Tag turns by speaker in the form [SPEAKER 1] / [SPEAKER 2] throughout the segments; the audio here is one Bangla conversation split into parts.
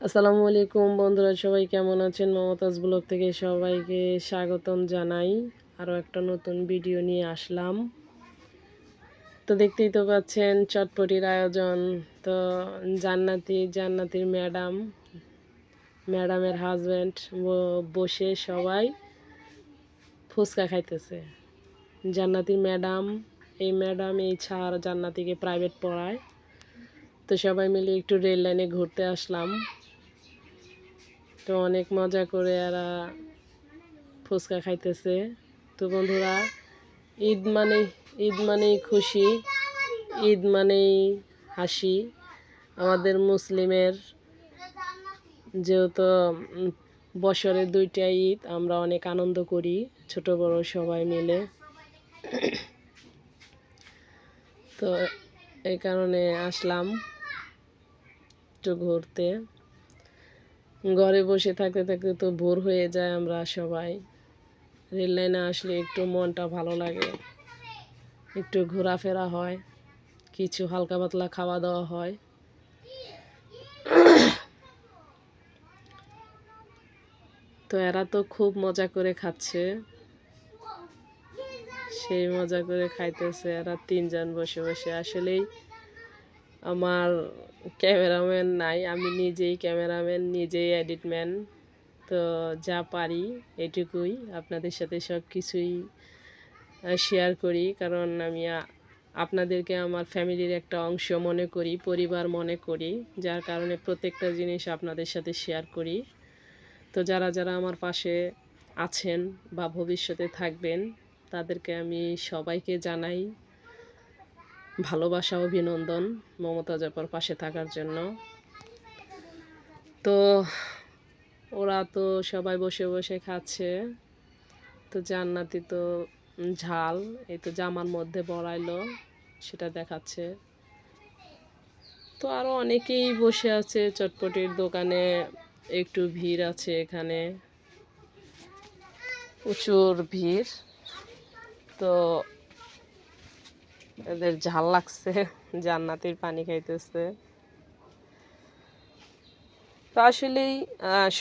[SPEAKER 1] আসসালামু আলাইকুম বন্ধুরা, সবাই কেমন আছেন? মমতাজ ব্লগ থেকে সবাইকে স্বাগতম জানাই। আরও একটা নতুন ভিডিও নিয়ে আসলাম। তো দেখতেই তো পাচ্ছেন চটপটির আয়োজন। তো জান্নাতির ম্যাডামের হাজব্যান্ড বসে সবাই ফুচকা খাইতেছে। এই ম্যাডাম এই ছাড় জান্নাতিকে প্রাইভেট পড়ায়। তো সবাই মিলে একটু রেল লাইনে ঘুরতে আসলাম। তো অনেক মজা করে এরা ফুচকা খাইতেছে। তো বন্ধুরা, ঈদ মানেই খুশি, ঈদ মানেই হাসি। আমাদের মুসলিমের যেহেতু বছরে 2টা ঈদ, আমরা অনেক আনন্দ করি ছোট বড় সবাই মিলে। তো এই কারণে আসলাম একটু ঘুরতে। ঘরে বসে থাকতে থাকতে তো বোর হয়ে যায় আমরা সবাই। রেল লাইনে আসলে একটু মনটা ভালো লাগে, একটু ঘোরাফেরা হয়, কিছু হালকা পাতলা খাওয়া দাওয়া হয়। তো এরা তো খুব মজা করে খাচ্ছে, সেই মজা করে খাইতেছে এরা 3জন বসে বসে। আসলেই আমার ক্যামেরাম্যান নাই, আমি নিজেই ক্যামেরাম্যান, নিজেই এডিটম্যান। তো যা পারি এটুকুই আপনাদের সাথে সব কিছুই শেয়ার করি, কারণ আমি আপনাদেরকে আমার ফ্যামিলির একটা অংশ মনে করি, পরিবার মনে করি, যার কারণে প্রত্যেকটা জিনিস আপনাদের সাথে শেয়ার করি। তো যারা যারা আমার পাশে আছেন বা ভবিষ্যতে থাকবেন, তাদেরকে আমি সবাইকে জানাই ভালোবাসা, অভিনন্দন মমতাজ আপার পাশে থাকার জন্য। তো ওরা তো সবাই বসে বসে খাচ্ছে। তো জান্নাতি তো ঝাল এই তো জামার মধ্যে বড়াইলো, সেটা দেখাচ্ছে। তো আরও অনেকেই বসে আছে চটপটির দোকানে, একটু ভিড় আছে এখানে, প্রচুর ভিড়। তো এদের ঝাল লাগছে, জান্নাতির পানি খাইতেছে। তো আসলেই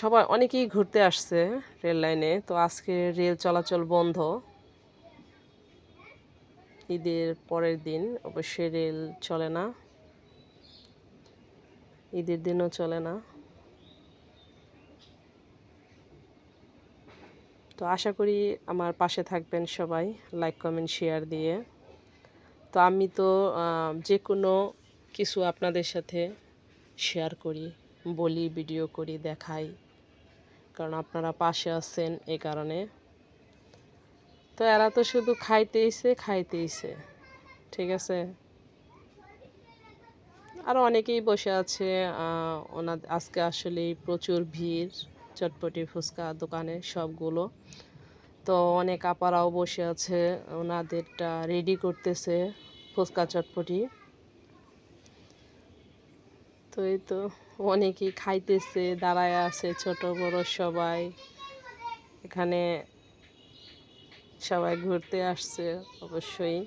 [SPEAKER 1] সবাই অনেকেই ঘুরতে আসছে রেল লাইনে। তো আজকে রেল চলাচল বন্ধ, ঈদের পরের দিন অবশ্যই রেল চলে না, ঈদের দিনও চলে না। তো আশা করি আমার পাশে থাকবেন সবাই, লাইক কমেন্ট শেয়ার দিয়ে। তো আমি তো যে কোনো কিছু আপনাদের সাথে শেয়ার করি, বলি, ভিডিও করি, দেখাই, কারণ আপনারা পাশে আছেন এই কারণে। তো এরা তো শুধু খাইতেইছে, ঠিক আছে। আরও অনেকেই বসে আছে, আজকে আসলেই প্রচুর ভিড় চটপটি ফুচকা দোকানে সবগুলো। তো অনেক আপারাও বসে আছে, ওনাদেরটা রেডি করতেছে ফুচকা চটপটি। তো এই তো অনেকেই খাইতেছে, দাঁড়ায় আছে ছোট বড় সবাই। এখানে সবাই ঘুরতে আসছে অবশ্যই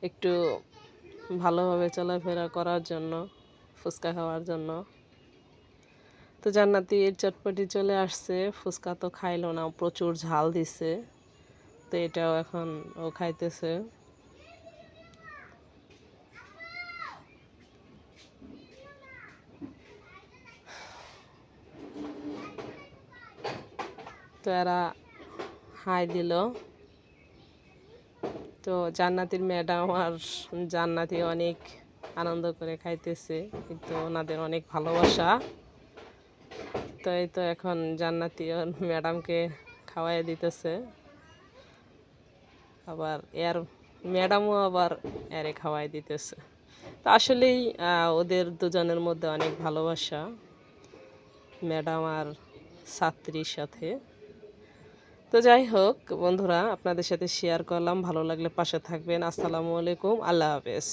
[SPEAKER 1] একটু ভালোভাবে চলাফেরা করার জন্য, ফুচকা খাওয়ার জন্য। তো জান্নাতির চটপটি চলে আসছে, ফুচকা তো খাইলো না, প্রচুর ঝাল দিছে। তো এটাও এখন ও খাইতেছে। তো এরা হাই দিল। তো জান্নাতির ম্যাডাম আর জান্নাতি অনেক আনন্দ করে খাইতেছে, কিন্তু ওনাদের অনেক ভালোবাসা। তো এই তো এখন জান্নাতি ম্যাডামকে খাওয়াই দিতেছে, আবার ম্যাডামও আবার এরে খাওয়াই দিতেছে। তো আসলেই ওদের দুজনের মধ্যে অনেক ভালোবাসা, ম্যাডাম আর ছাত্রীর সাথে। তো যাই হোক বন্ধুরা, আপনাদের সাথে শেয়ার করলাম, ভালো লাগলে পাশে থাকবেন। আসসালামু আলাইকুম, আল্লাহ হাফেজ।